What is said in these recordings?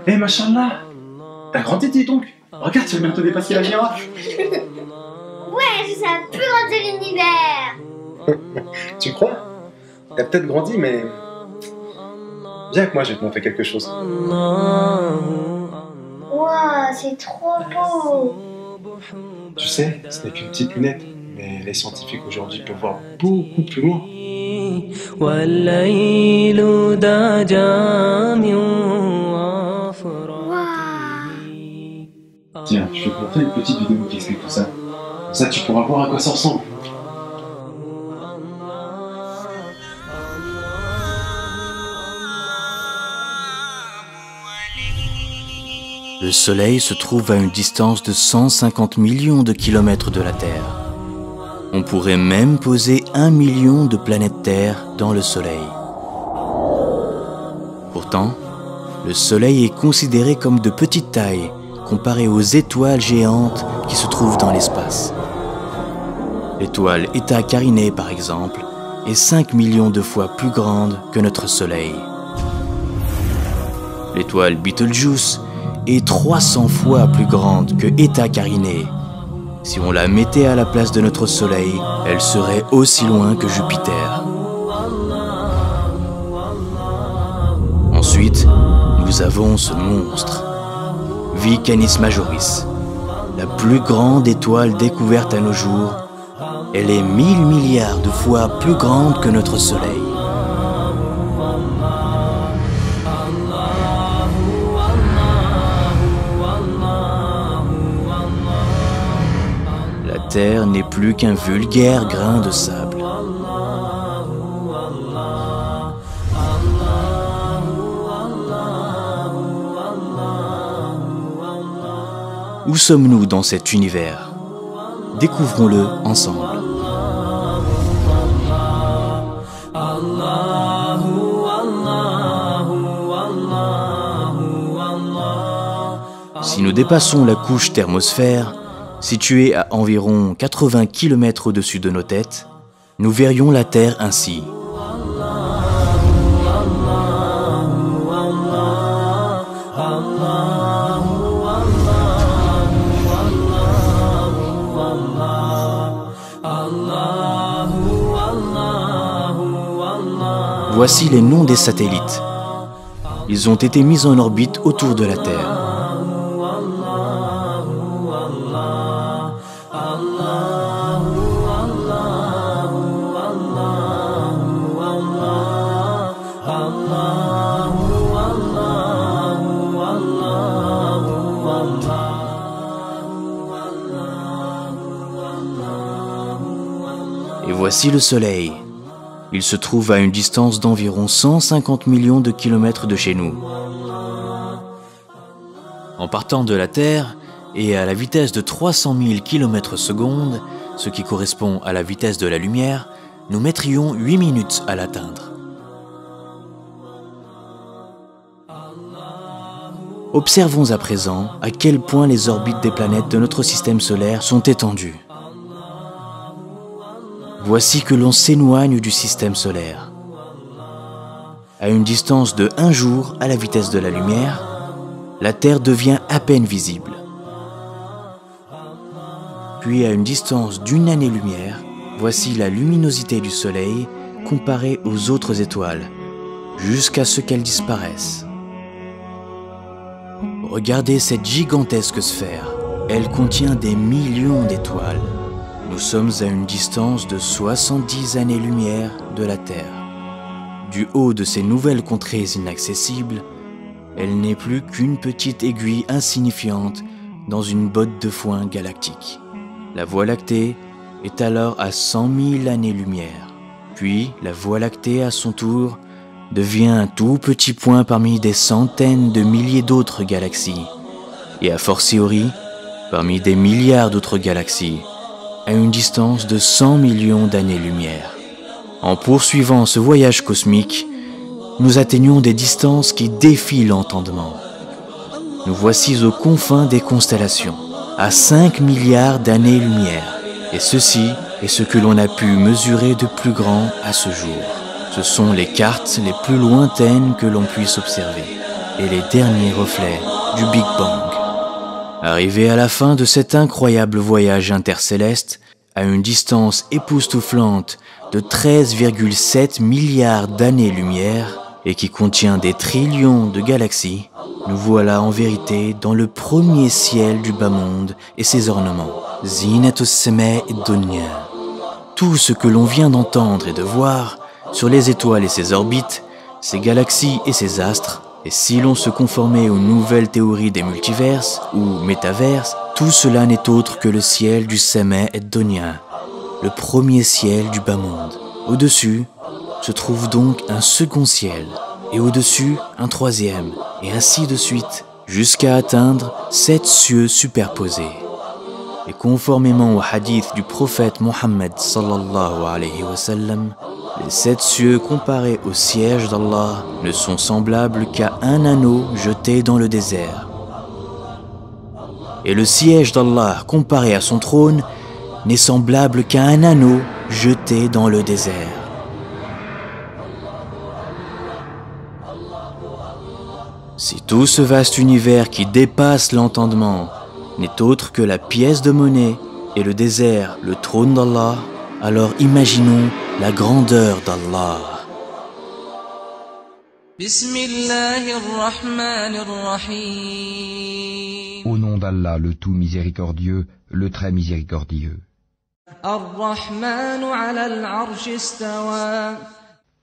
Eh machallah, t'as grandi dis donc. Regarde, tu vas bientôt dépasser la girafe. Ouais, je sais la plus grande de l'univers. Tu crois? T'as peut-être grandi, mais... Viens avec moi, je vais te montrer quelque chose. Wow, c'est trop beau. Tu sais, ce n'est qu'une petite lunette, mais les scientifiques aujourd'hui peuvent voir beaucoup plus loin. Tiens, je vais te montrer une petite vidéo qui explique tout ça. Comme ça, tu pourras voir à quoi ça ressemble. Le Soleil se trouve à une distance de 150 millions de kilomètres de la Terre. On pourrait même poser 1 million de planètes Terre dans le Soleil. Pourtant, le Soleil est considéré comme de petite taille comparé aux étoiles géantes qui se trouvent dans l'espace. L'étoile Eta Carinae, par exemple, est 5 millions de fois plus grande que notre Soleil. L'étoile Betelgeuse est 300 fois plus grande que Eta Carinae. Si on la mettait à la place de notre Soleil, elle serait aussi loin que Jupiter. Ensuite, nous avons ce monstre, V Canis Majoris, la plus grande étoile découverte à nos jours. Elle est 1000 milliards de fois plus grande que notre Soleil. La Terre n'est plus qu'un vulgaire grain de sable. Où sommes-nous dans cet univers? Découvrons-le ensemble. Si nous dépassons la couche thermosphère, située à environ 80 km au-dessus de nos têtes, nous verrions la Terre ainsi. Voici les noms des satellites. Ils ont été mis en orbite autour de la Terre. Et voici le Soleil. Il se trouve à une distance d'environ 150 millions de kilomètres de chez nous. En partant de la Terre et à la vitesse de 300 000 km/s, ce qui correspond à la vitesse de la lumière, nous mettrions 8 minutes à l'atteindre. Observons à présent à quel point les orbites des planètes de notre système solaire sont étendues. Voici que l'on s'éloigne du système solaire. À une distance de 1 jour à la vitesse de la lumière, la Terre devient à peine visible. Puis à une distance d'1 année-lumière, voici la luminosité du Soleil comparée aux autres étoiles, jusqu'à ce qu'elle disparaisse. Regardez cette gigantesque sphère. Elle contient des millions d'étoiles. Nous sommes à une distance de 70 années-lumière de la Terre. Du haut de ces nouvelles contrées inaccessibles, elle n'est plus qu'une petite aiguille insignifiante dans une botte de foin galactique. La Voie lactée est alors à 100 000 années-lumière. Puis, la Voie lactée, à son tour, devient un tout petit point parmi des centaines de milliers d'autres galaxies, et a fortiori, parmi des milliards d'autres galaxies, à une distance de 100 millions d'années-lumière. En poursuivant ce voyage cosmique, nous atteignons des distances qui défient l'entendement. Nous voici aux confins des constellations, à 5 milliards d'années-lumière, et ceci et ce que l'on a pu mesurer de plus grand à ce jour. Ce sont les cartes les plus lointaines que l'on puisse observer et les derniers reflets du Big Bang. Arrivé à la fin de cet incroyable voyage intercéleste, à une distance époustouflante de 13,7 milliards d'années-lumière et qui contient des trillions de galaxies, nous voilà en vérité dans le premier ciel du bas monde et ses ornements. Zinatus Samai Dunya. Tout ce que l'on vient d'entendre et de voir sur les étoiles et ses orbites, ses galaxies et ses astres, et si l'on se conformait aux nouvelles théories des multiverses ou métaverses, tout cela n'est autre que le ciel du Samai Dunya, le premier ciel du bas monde. Au-dessus se trouve donc un second ciel, et au-dessus un troisième, et ainsi de suite, jusqu'à atteindre 7 cieux superposés. Et conformément au hadith du prophète Mohammed sallallahu alayhi wa sallam, les 7 cieux comparés au siège d'Allah ne sont semblables qu'à un anneau jeté dans le désert. Et le siège d'Allah comparé à son trône n'est semblable qu'à un anneau jeté dans le désert. Si tout ce vaste univers qui dépasse l'entendement n'est autre que la pièce de monnaie et le désert, le trône d'Allah, alors imaginons la grandeur d'Allah. Au nom d'Allah, le tout miséricordieux, le très miséricordieux.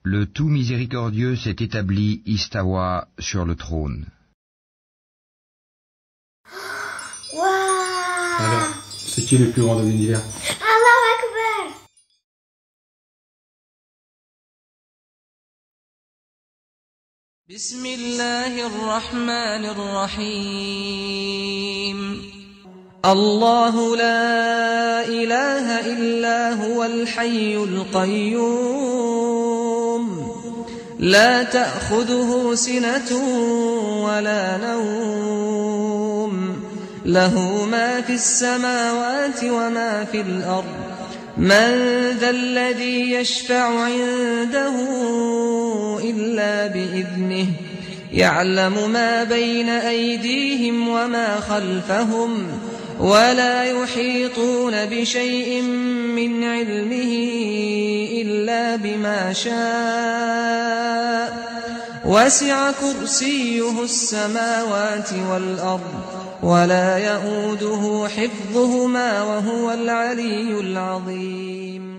Le tout miséricordieux s'est établi istawa sur le trône. Waouh! Alors, c'est qui le plus grand de l'univers? Allahu Akbar! الله لا إله إلا هو الحي القيوم لا تأخذه سنة ولا نوم له ما في السماوات وما في الأرض من ذا الذي يشفع عنده إلا بإذنه يعلم ما بين أيديهم وما خلفهم ولا يحيطون بشيء من علمه إلا بما شاء وسع كرسيه السماوات والأرض ولا يئوده حفظهما وهو العلي العظيم